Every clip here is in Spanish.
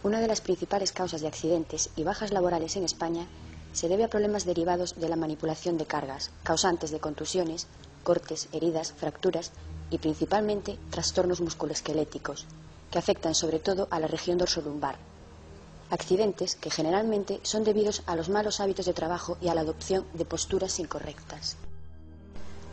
Una de las principales causas de accidentes y bajas laborales en España se debe a problemas derivados de la manipulación de cargas, causantes de contusiones, cortes, heridas, fracturas y principalmente trastornos musculoesqueléticos, que afectan sobre todo a la región dorsolumbar. Accidentes que generalmente son debidos a los malos hábitos de trabajo y a la adopción de posturas incorrectas.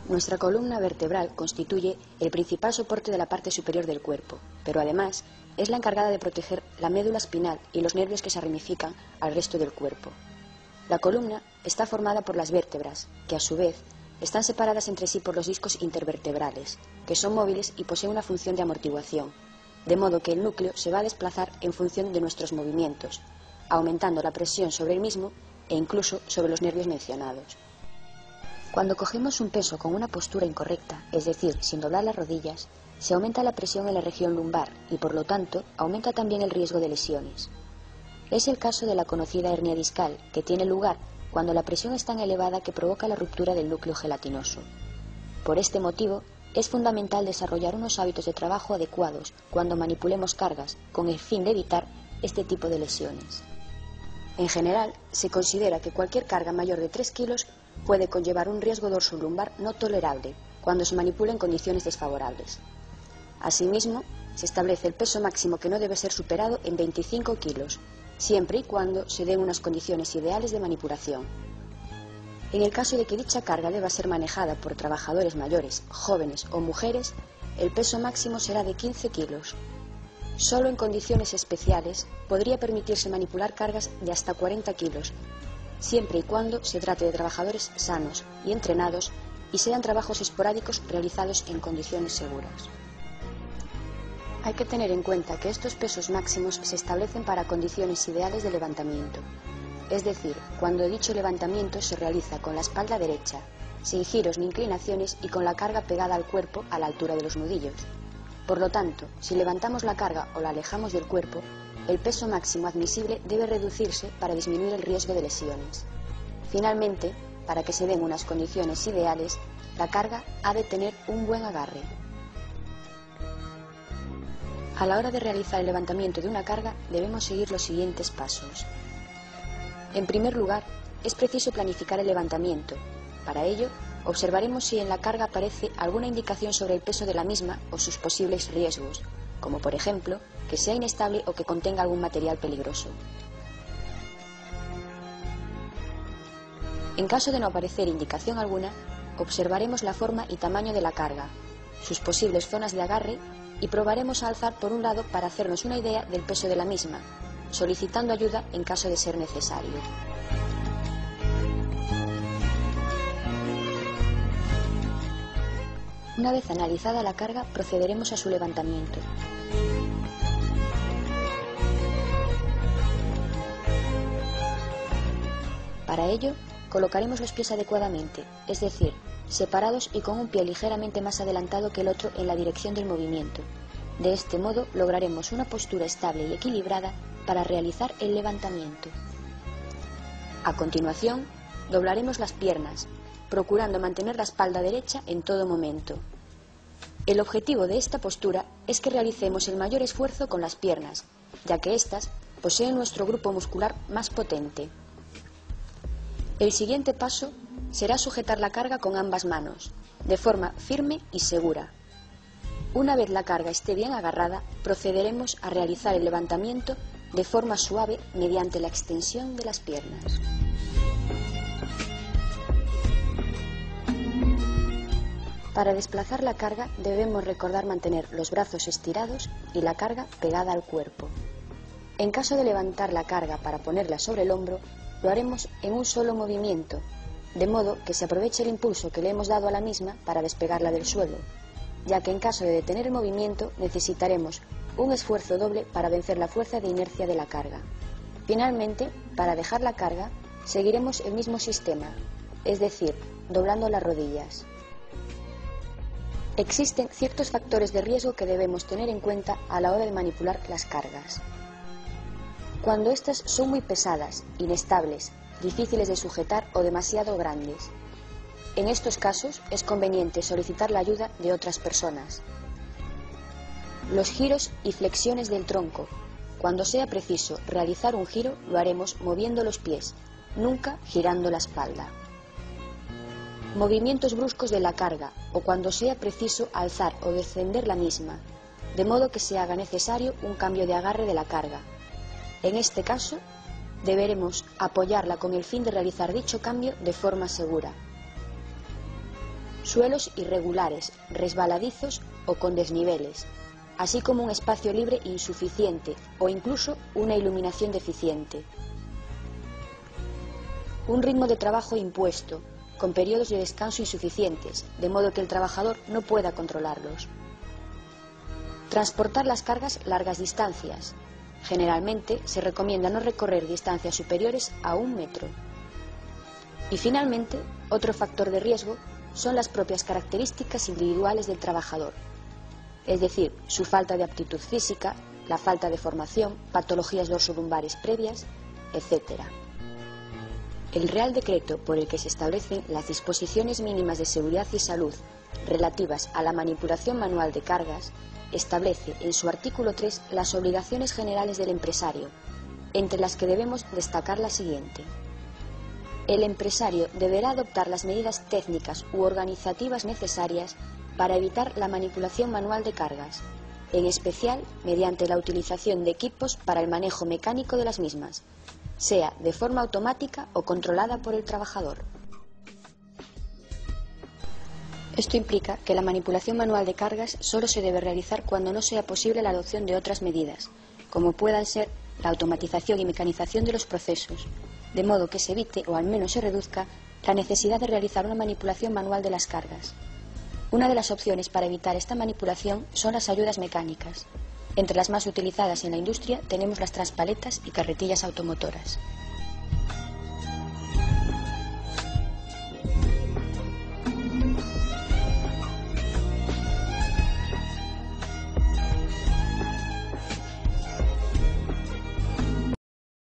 Nuestra columna vertebral constituye el principal soporte de la parte superior del cuerpo, pero además es la encargada de proteger la médula espinal y los nervios que se ramifican al resto del cuerpo. La columna está formada por las vértebras, que a su vez están separadas entre sí por los discos intervertebrales, que son móviles y poseen una función de amortiguación, de modo que el núcleo se va a desplazar en función de nuestros movimientos, aumentando la presión sobre el mismo e incluso sobre los nervios mencionados. Cuando cogemos un peso con una postura incorrecta, es decir, sin doblar las rodillas, se aumenta la presión en la región lumbar y, por lo tanto, aumenta también el riesgo de lesiones. Es el caso de la conocida hernia discal, que tiene lugar cuando la presión es tan elevada que provoca la ruptura del núcleo gelatinoso. Por este motivo, es fundamental desarrollar unos hábitos de trabajo adecuados cuando manipulemos cargas, con el fin de evitar este tipo de lesiones. En general, se considera que cualquier carga mayor de 3 kilos puede conllevar un riesgo dorsolumbar no tolerable cuando se manipula en condiciones desfavorables. Asimismo, se establece el peso máximo que no debe ser superado en 25 kilos, siempre y cuando se den unas condiciones ideales de manipulación. En el caso de que dicha carga deba ser manejada por trabajadores mayores, jóvenes o mujeres, el peso máximo será de 15 kilos. Solo en condiciones especiales podría permitirse manipular cargas de hasta 40 kilos, siempre y cuando se trate de trabajadores sanos y entrenados y sean trabajos esporádicos realizados en condiciones seguras. Hay que tener en cuenta que estos pesos máximos se establecen para condiciones ideales de levantamiento, es decir, cuando dicho levantamiento se realiza con la espalda derecha, sin giros ni inclinaciones y con la carga pegada al cuerpo a la altura de los nudillos. Por lo tanto, si levantamos la carga o la alejamos del cuerpo, el peso máximo admisible debe reducirse para disminuir el riesgo de lesiones. Finalmente, para que se den unas condiciones ideales, la carga ha de tener un buen agarre. A la hora de realizar el levantamiento de una carga debemos seguir los siguientes pasos. En primer lugar, es preciso planificar el levantamiento. Para ello, observaremos si en la carga aparece alguna indicación sobre el peso de la misma o sus posibles riesgos, como por ejemplo, que sea inestable o que contenga algún material peligroso. En caso de no aparecer indicación alguna, observaremos la forma y tamaño de la carga, sus posibles zonas de agarre y probaremos a alzar por un lado para hacernos una idea del peso de la misma, solicitando ayuda en caso de ser necesario. Una vez analizada la carga, procederemos a su levantamiento. Para ello, colocaremos los pies adecuadamente, es decir, separados y con un pie ligeramente más adelantado que el otro en la dirección del movimiento. De este modo lograremos una postura estable y equilibrada para realizar el levantamiento. A continuación, doblaremos las piernas, procurando mantener la espalda derecha en todo momento. El objetivo de esta postura es que realicemos el mayor esfuerzo con las piernas, ya que éstas poseen nuestro grupo muscular más potente. El siguiente paso será sujetar la carga con ambas manos, de forma firme y segura. Una vez la carga esté bien agarrada, procederemos a realizar el levantamiento de forma suave mediante la extensión de las piernas. Para desplazar la carga debemos recordar mantener los brazos estirados y la carga pegada al cuerpo. En caso de levantar la carga para ponerla sobre el hombro, lo haremos en un solo movimiento, de modo que se aproveche el impulso que le hemos dado a la misma para despegarla del suelo, ya que en caso de detener el movimiento necesitaremos un esfuerzo doble para vencer la fuerza de inercia de la carga. Finalmente, para dejar la carga, seguiremos el mismo sistema, es decir, doblando las rodillas. Existen ciertos factores de riesgo que debemos tener en cuenta a la hora de manipular las cargas. Cuando éstas son muy pesadas, inestables, difíciles de sujetar o demasiado grandes. En estos casos es conveniente solicitar la ayuda de otras personas. Los giros y flexiones del tronco, Cuando sea preciso realizar un giro, lo haremos moviendo los pies, nunca girando la espalda. Movimientos bruscos de la carga o cuando sea preciso alzar o descender la misma, de modo que se haga necesario un cambio de agarre de la carga. En este caso, deberemos apoyarla con el fin de realizar dicho cambio de forma segura. Suelos irregulares, resbaladizos o con desniveles, así como un espacio libre insuficiente o incluso una iluminación deficiente. Un ritmo de trabajo impuesto, con periodos de descanso insuficientes, de modo que el trabajador no pueda controlarlos. Transportar las cargas largas distancias. Generalmente se recomienda no recorrer distancias superiores a 1 metro. Y finalmente, otro factor de riesgo son las propias características individuales del trabajador, es decir, su falta de aptitud física, la falta de formación, patologías dorsolumbares previas, etc. El Real Decreto por el que se establecen las disposiciones mínimas de seguridad y salud relativas a la manipulación manual de cargas establece en su artículo 3 las obligaciones generales del empresario, entre las que debemos destacar la siguiente. El empresario deberá adoptar las medidas técnicas u organizativas necesarias para evitar la manipulación manual de cargas, en especial mediante la utilización de equipos para el manejo mecánico de las mismas, sea de forma automática o controlada por el trabajador. Esto implica que la manipulación manual de cargas solo se debe realizar cuando no sea posible la adopción de otras medidas, como puedan ser la automatización y mecanización de los procesos, de modo que se evite o al menos se reduzca la necesidad de realizar una manipulación manual de las cargas. Una de las opciones para evitar esta manipulación son las ayudas mecánicas. Entre las más utilizadas en la industria tenemos las transpaletas y carretillas automotoras.